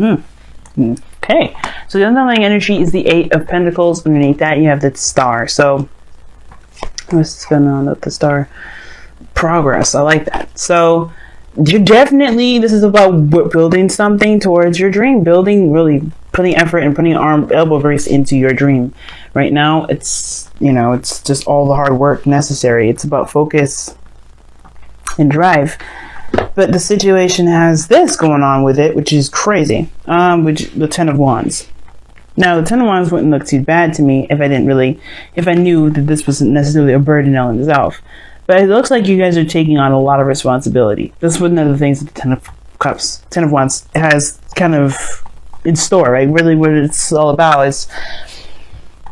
Okay, so the underlying energy is the Eight of Pentacles. Underneath that, you have the Star. So what's going on with the Star? Progress. I like that. So you're definitely, this is about building something towards your dream, building, really putting effort and putting elbow grease into your dream. Right now, it's, you know, it's just all the hard work necessary. It's about focus and drive. But the situation has this going on with it, which is crazy. Which the Ten of Wands. Now, the Ten of Wands wouldn't look too bad to me if I knew that this wasn't necessarily a burden in itself. But it looks like you guys are taking on a lot of responsibility. That's one of the things that the Ten of Cups, Ten of Wands has kind of in store, right? Really what it's all about is,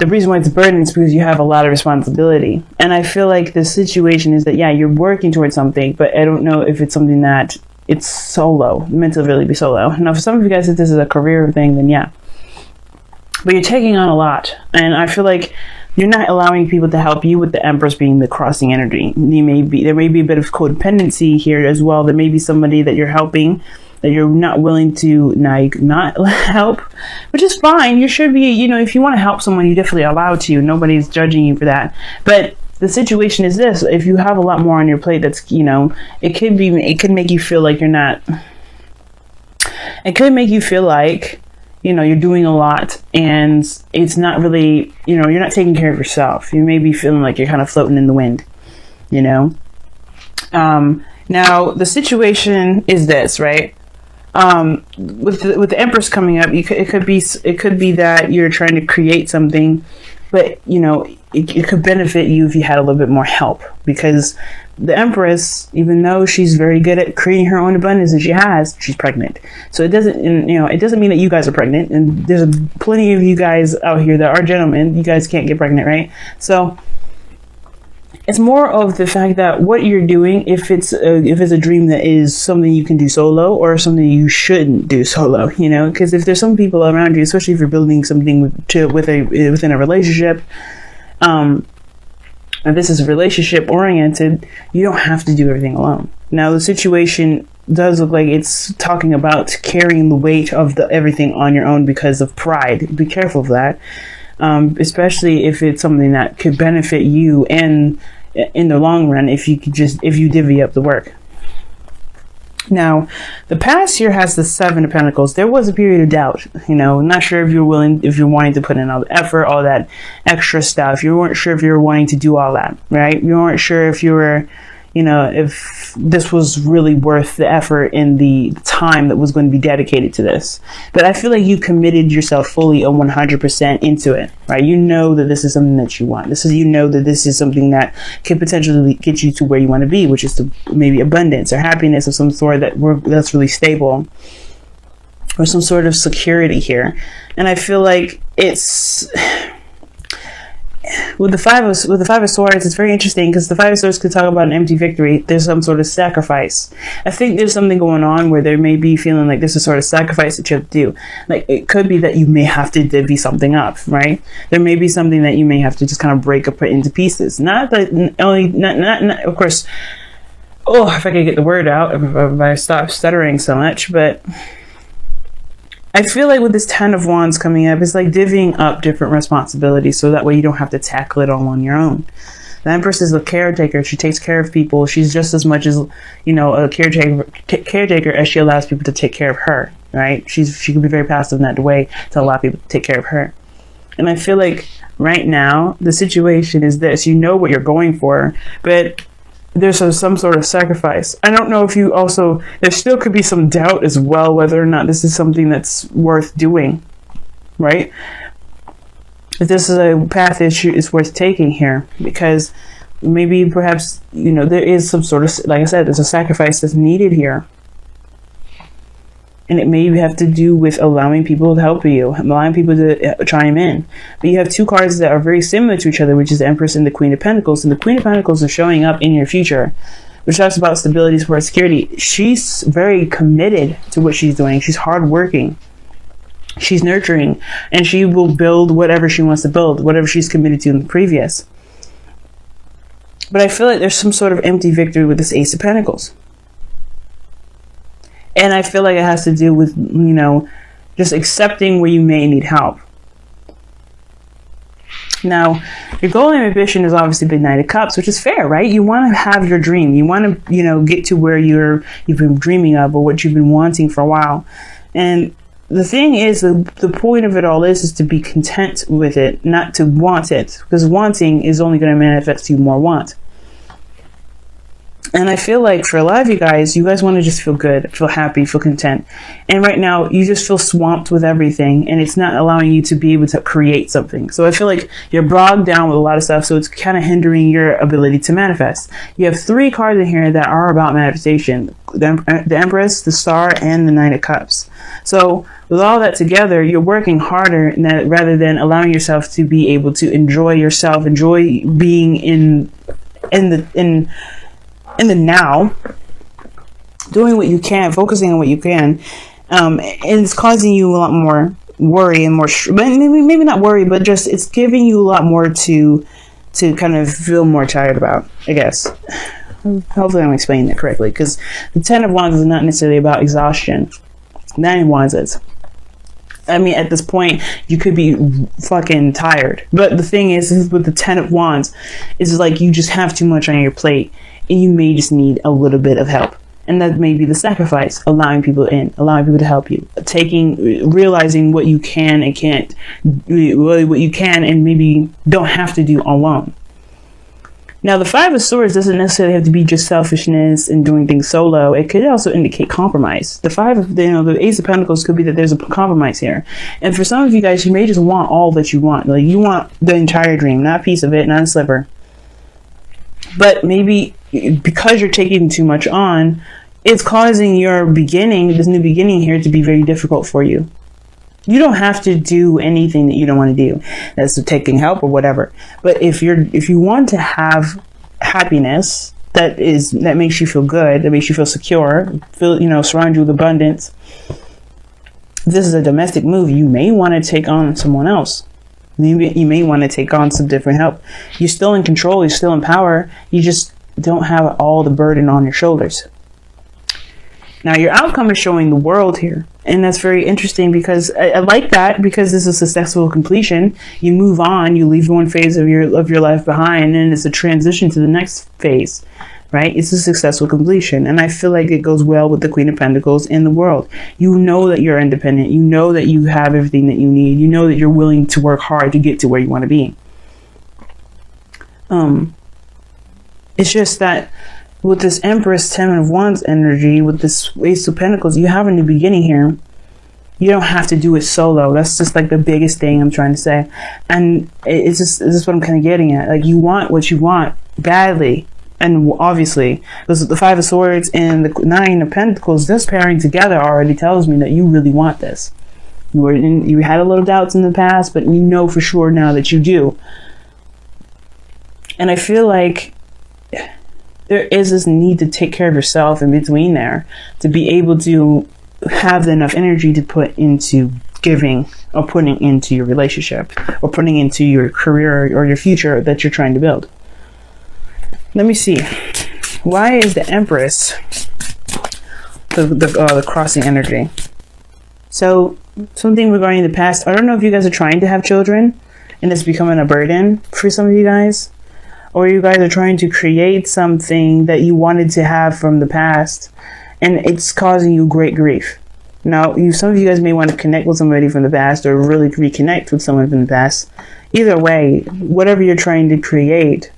the reason why it's a burden is because you have a lot of responsibility. And I feel like the situation is that, yeah, you're working towards something, but I don't know if it's something that it's solo, meant to really be solo. Now, for some of you guys, if this is a career thing, then yeah. But you're taking on a lot. And I feel like you're not allowing people to help you, with the Empress being the crossing energy. There may be a bit of codependency here as well. There may be somebody that you're helping that you're not willing to not help, which is fine. You should be, you know, if you want to help someone, you definitely are allowed to. Nobody's judging you for that. But the situation is this: if you have a lot more on your plate, that's, you know, it could make you feel like you're not. It could make you feel like, you know, you're doing a lot and it's not really, you know, you're not taking care of yourself. You may be feeling like you're kind of floating in the wind, you know. Now the situation is this, right? With the Empress coming up, it could be that you're trying to create something, but you know, it could benefit you if you had a little bit more help, because the Empress, even though she's very good at creating her own abundance, and she's pregnant. So it doesn't mean that you guys are pregnant, and there's plenty of you guys out here that are gentlemen. You guys can't get pregnant, right? So it's more of the fact that what you're doing, if it's a dream that is something you can do solo, or something you shouldn't do solo, you know, because if there's some people around you, especially if you're building something within a relationship, if this is relationship oriented, you don't have to do everything alone. Now the situation does look like it's talking about carrying the weight of the everything on your own because of pride. Be careful of that. Especially if it's something that could benefit you and in the long run, if you divvy up the work. Now, the past here has the Seven of Pentacles. There was a period of doubt, you know, not sure if you're wanting to put in all the effort, all that extra stuff. You weren't sure if you were wanting to do all that, right? You weren't sure if you were, you know, if this was really worth the effort and the time that was going to be dedicated to this. But I feel like you committed yourself fully and 100% into it, right? You know that this is something that you want. You know that this is something that can potentially get you to where you want to be, which is to maybe abundance or happiness of some sort that's really stable, or some sort of security here. And I feel like it's, with the Five of Swords, it's very interesting because the Five of Swords could talk about an empty victory. There's some sort of sacrifice. I think there's something going on where there may be feeling like there's a sort of sacrifice that you have to do. Like, it could be that you may have to divvy something up, right? There may be something that you may have to just kind of break up into pieces. Not of course. Oh, if I could get the word out, if I stop stuttering so much, but I feel like with this Ten of Wands coming up, it's like divvying up different responsibilities so that way you don't have to tackle it all on your own. The Empress is a caretaker. She takes care of people. She's just as much as, you know, a caretaker as she allows people to take care of her, right? She can be very passive in that way to allow people to take care of her. And I feel like right now the situation is this: you know what you're going for, but there's some sort of sacrifice. I don't know if you also, there still could be some doubt as well whether or not this is something that's worth doing, right? If this is a path issue, it's worth taking here, because maybe perhaps, you know, there is some sort of, like I said, there's a sacrifice that's needed here. And it may have to do with allowing people to help you, allowing people to chime in. But you have two cards that are very similar to each other, which is the Empress and the Queen of Pentacles. And the Queen of Pentacles is showing up in your future, which talks about stability, support, security. She's very committed to what she's doing. She's hardworking. She's nurturing. And she will build whatever she wants to build, whatever she's committed to in the previous. But I feel like there's some sort of empty victory with this Ace of Pentacles. And I feel like it has to do with, you know, just accepting where you may need help. Now, your goal and ambition is obviously the Knight of Cups, which is fair, right? You want to have your dream. You want to, you know, get to where you've been dreaming of, or what you've been wanting for a while. And the thing is, the point of it all is to be content with it, not to want it, because wanting is only going to manifest you more want. And I feel like for a lot of you guys want to just feel good, feel happy, feel content. And right now you just feel swamped with everything, and it's not allowing you to be able to create something. So I feel like you're bogged down with a lot of stuff. So it's kind of hindering your ability to manifest. You have 3 cards in here that are about manifestation: the Empress, the Star, and the Knight of Cups. So with all that together, you're working harder rather than allowing yourself to be able to enjoy yourself, enjoy being in the now, doing what you can, focusing on what you can, and it's causing you a lot more worry and more, maybe not worry, but just it's giving you a lot more to kind of feel more tired about, I guess. Hopefully I'm explaining that correctly, because the 10 of Wands is not necessarily about exhaustion. 9 of Wands is. I mean, at this point, you could be fucking tired. But the thing is with the 10 of Wands, it's like you just have too much on your plate, and you may just need a little bit of help. And that may be the sacrifice, allowing people in, allowing people to help you, realizing what you can and can't, what you can and maybe don't have to do alone. Now, the 5 of Swords doesn't necessarily have to be just selfishness and doing things solo. It could also indicate compromise. The Ace of Pentacles could be that there's a compromise here. And for some of you guys, you may just want all that you want. Like, you want the entire dream, not a piece of it, not a sliver. But maybe because you're taking too much on, it's causing this new beginning here, to be very difficult for you. You don't have to do anything that you don't want to do. That's taking help or whatever. But if you want to have happiness that makes you feel good, that makes you feel secure, surround you with abundance, this is a domestic move. You may want to take on someone else. You may want to take on some different help. You're still in control. You're still in power. You just don't have all the burden on your shoulders. Now, your outcome is showing the World here. And that's very interesting, because I like that, because this is a successful completion. You move on, you leave one phase of your life behind, and it's a transition to the next phase, right? It's a successful completion. And I feel like it goes well with the Queen of Pentacles and the World. You know that you're independent. You know that you have everything that you need. You know that you're willing to work hard to get to where you want to be. It's just that with this Empress, 10 of Wands energy, with this Ace of Pentacles, you have a new beginning here. You don't have to do it solo. That's just like the biggest thing I'm trying to say. And it's just what I'm kind of getting at. Like, you want what you want badly. And obviously, the 5 of Swords and the 9 of Pentacles, this pairing together already tells me that you really want this. You had a little doubts in the past, but you know for sure now that you do. And I feel like there is this need to take care of yourself in between there, to be able to have enough energy to put into giving, or putting into your relationship, or putting into your career or your future that you're trying to build. Let me see. Why is the Empress the crossing energy? So something regarding the past. I don't know if you guys are trying to have children and it's becoming a burden for some of you guys. Or you guys are trying to create something that you wanted to have from the past, and it's causing you great grief. Now, some of you guys may want to connect with somebody from the past, or really reconnect with someone from the past. Either way, whatever you're trying to create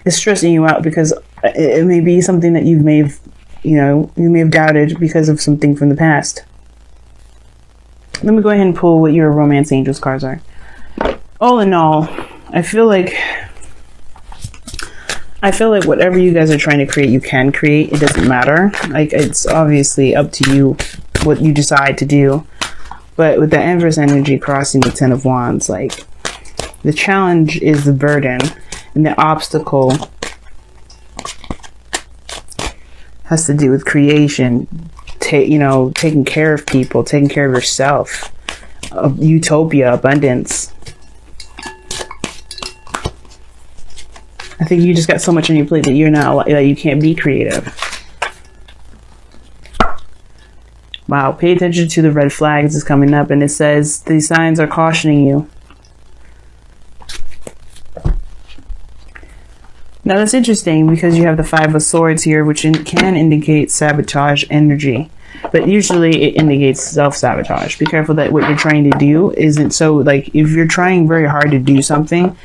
is stressing you out, because it may be something that you may have doubted because of something from the past. Let me go ahead and pull what your Romance Angels cards are. All in all, I feel like whatever you guys are trying to create, you can create. It doesn't matter. Like, it's obviously up to you what you decide to do. But with the Empress energy crossing the 10 of Wands, like, the challenge is the burden, and the obstacle has to do with creation, taking care of people, taking care of yourself, of utopia, abundance. I think you just got so much on your plate that you can't be creative. Wow, pay attention to the red flags is coming up, and it says these signs are cautioning you. Now that's interesting because you have the Five of Swords here, which can indicate sabotage energy, but usually it indicates self-sabotage. Be careful that what you're trying to do isn't so, like, if you're trying very hard to do something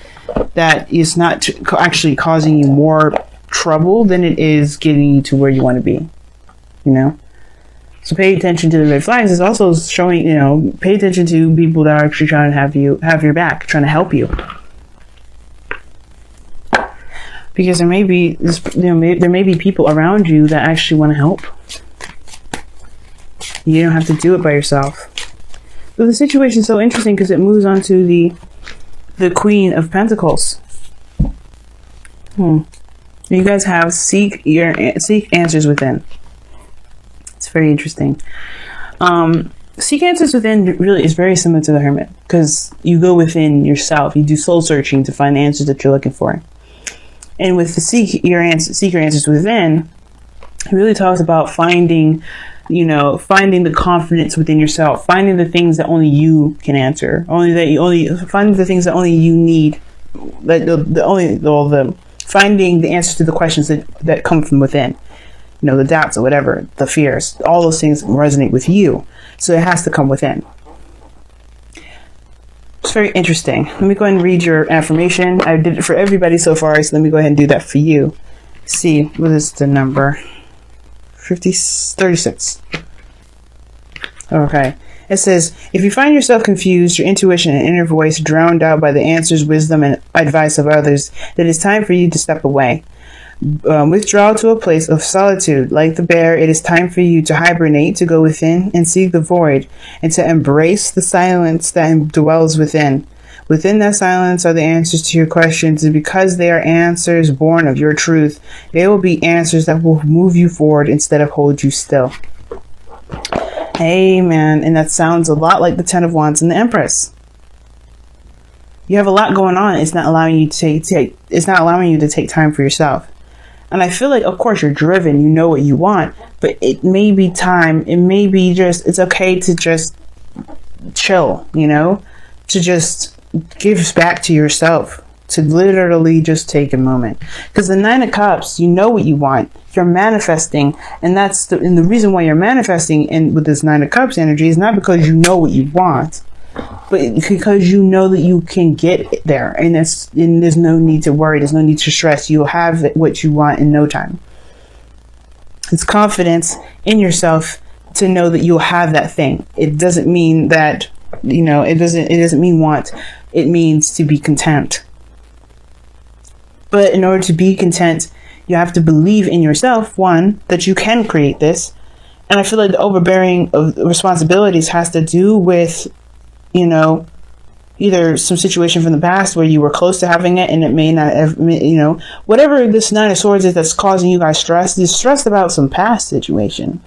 that is not actually causing you more trouble than it is getting you to where you want to be, you know? So pay attention to the red flags. It's also showing, you know, pay attention to people that are actually trying to have your back, trying to help you. Because there may be there may be people around you that actually want to help. You don't have to do it by yourself. But the situation is so interesting because it moves on to the Queen of Pentacles. You guys have seek answers within. It's very interesting. Seek answers within really is very similar to the Hermit, because you go within yourself. You do soul searching to find the answers that you're looking for. And with the seek your answers within, it really talks about finding, you know, finding the confidence within yourself, finding the things that only you can answer, finding the things that only you need, finding the answers to the questions that come from within, you know, the doubts or whatever, the fears, all those things resonate with you. So it has to come within. It's very interesting. Let me go ahead and read your affirmation. I did it for everybody so far, so let me go ahead and do that for you. See, what is the number? 36. Okay. It says, if you find yourself confused, your intuition and inner voice drowned out by the answers, wisdom, and advice of others, then it's time for you to step away. Withdraw to a place of solitude. Like the bear, it is time for you to hibernate, to go within and seek the void, and to embrace the silence that dwells within. Within that silence are the answers to your questions, and because they are answers born of your truth, they will be answers that will move you forward instead of hold you still. Amen. And that sounds a lot like the Ten of Wands and the Empress. You have a lot going on. It's not allowing you to take time for yourself. And I feel like, of course, you're driven, you know what you want, but it may be time. It may be it's okay to just chill, you know, to just give back to yourself, to literally just take a moment. Because the Nine of Cups, you know what you want. You're manifesting. And and the reason why you're manifesting with this Nine of Cups energy is not because you know what you want, but because you know that you can get there, and there's no need to worry, there's no need to stress. You'll have what you want in no time. It's confidence in yourself to know that you'll have that thing. It doesn't mean that, you know, it doesn't mean want. It means to be content. But in order to be content, you have to believe in yourself, one, that you can create this. And I feel like the overbearing of responsibilities has to do with, you know, either some situation from the past where you were close to having it and it may not have, you know, whatever this Nine of Swords is that's causing you guys stress, you're stressed about some past situation.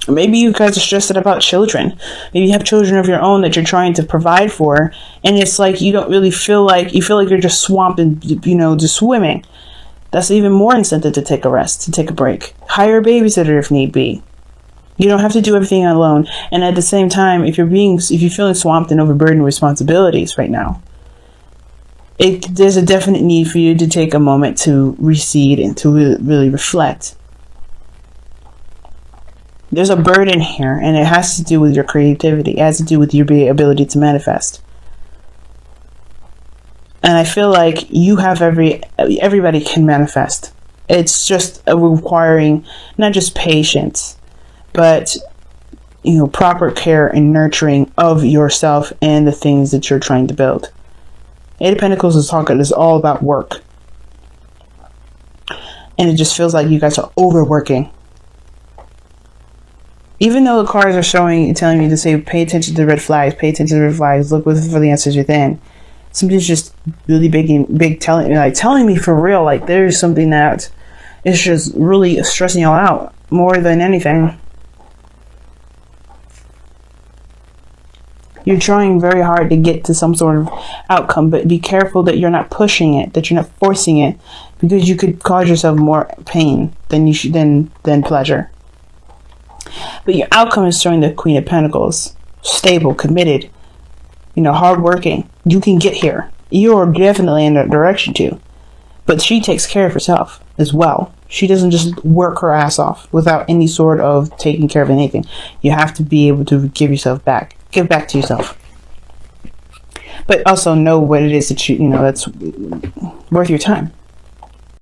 Or maybe you guys are stressed about children. Maybe you have children of your own that you're trying to provide for, and it's like you don't really feel like you're just swamped and, you know, just swimming. That's even more incentive to take a rest, to take a break. Hire a babysitter if need be. You don't have to do everything alone. And at the same time, if you're feeling swamped and overburdened with responsibilities right now, there's a definite need for you to take a moment to recede and to really reflect. There's a burden here, and it has to do with your creativity. It has to do with your ability to manifest. And I feel like you have everybody can manifest. It's just requiring not just patience, but, you know, proper care and nurturing of yourself and the things that you're trying to build. Eight of Pentacles is all about work. And it just feels like you guys are overworking. Even though the cards are telling you to say, pay attention to the red flags, look for the answers within. Something's just really big telling me for real, like there's something that is just really stressing y'all out more than anything. You're trying very hard to get to some sort of outcome, but be careful that you're not pushing it, that you're not forcing it, because you could cause yourself more pain than you should than pleasure. But your outcome is showing the Queen of Pentacles. Stable, committed, hardworking. You can get here. You're definitely in that direction too. But she takes care of herself as well. She doesn't just work her ass off without any sort of taking care of anything. You have to be able to give yourself back. Give back to yourself. But also know what it is that that's worth your time.